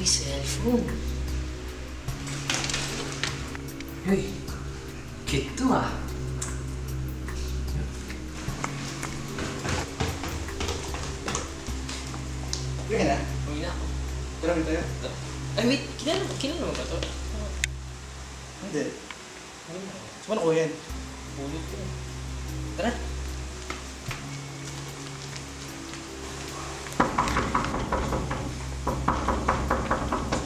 Uy, cellphone. Uy, cute to ah. Uwi na? Uwi na ako. Marami tayo? Ay, wait. Kilala mo ba ito? Hindi. Ano ko yan? Pulot ko. Tara.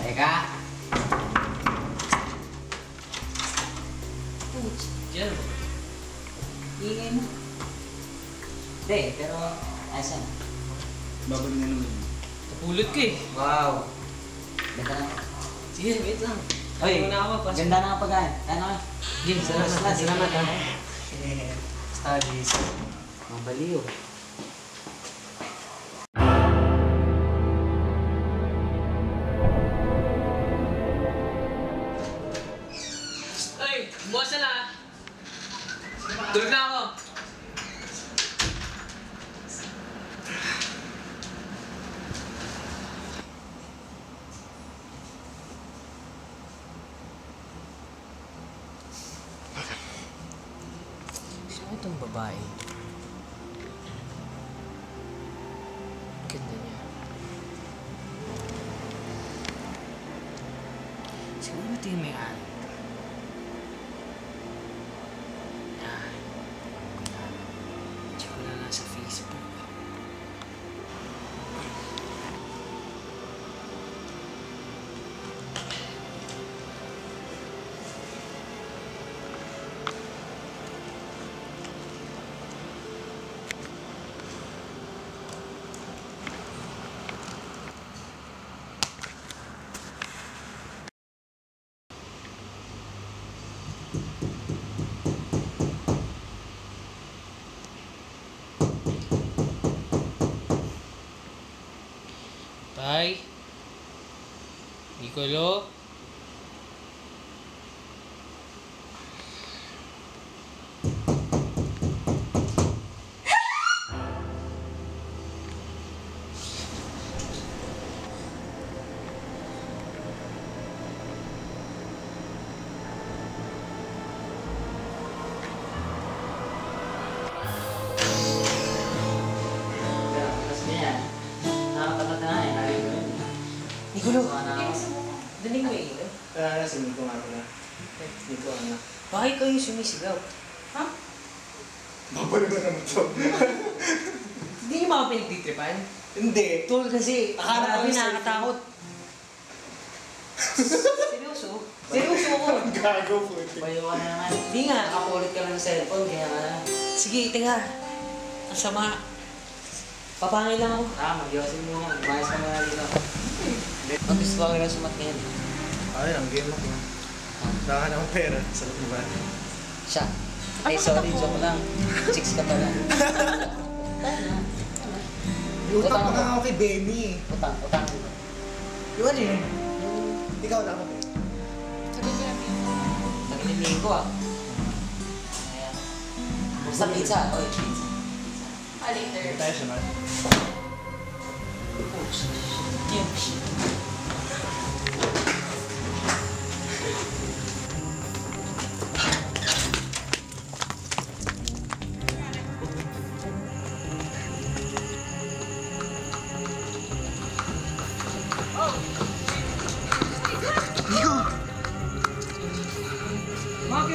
Teka. Kilala mo ba ito? Ingay mo. Hindi, pero asan? Babalik na naman. Pulot ko eh. Wow. Ganda na. Sige, wait lang. Oy, Muna ako. ganda na ang pagkain. Ano ka? Game, salamat. Salamat ha. Studies. Mabaliw. Ay, bukas na. Tulog na ako. Sino itong babae? Ganda niya. Siguro ito yung may-ari. Tsaka na lang sa Facebook. Tay? Nicolo? Nicolo! Daling mo eh. Si Nico nga pala. Nico ano? Bakit kayo sumisigaw? Ha? Babalik na naman to. Hindi niyo mga pinagtitripan? Hindi. Tol kasi, Akala ko marami yung nakakatakot. Seryoso? Seryoso ako. Gago po ito. Bayo ka na naman. Hindi nga. Nakapulit ka ng cellphone, kaya ka na. Sige, teka. Ang sama. Papangil lang ako. Mag-iwasin mo nga. Umayos ka muna dito. Ang gusto ko lang sumat ngayon. Ay, ang game ako. Saka ng pera. Sarap mo ba? Siya. Ay, sorry, joke lang. Chicks ka pala. Utang pa nga ako kay Benny. Utang. Yung ano yun? Ikaw na ako. Nagilinig ko ah. Ayan. Basta pizza. Oy, pizza. Hindi tayo siya man.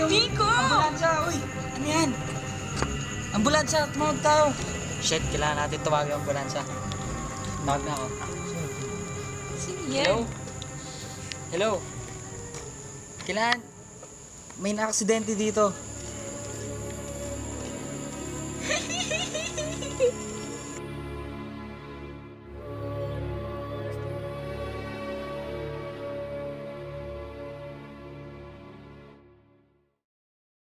Nico! Ambulansya! Uy! Ano yan? Ambulansya! Tumawag tayo! Shit, kailangan natin tumawag yung ambulansya. Tumawag na ako. Hello? Hello? Kailangan... May na-aksidente dito.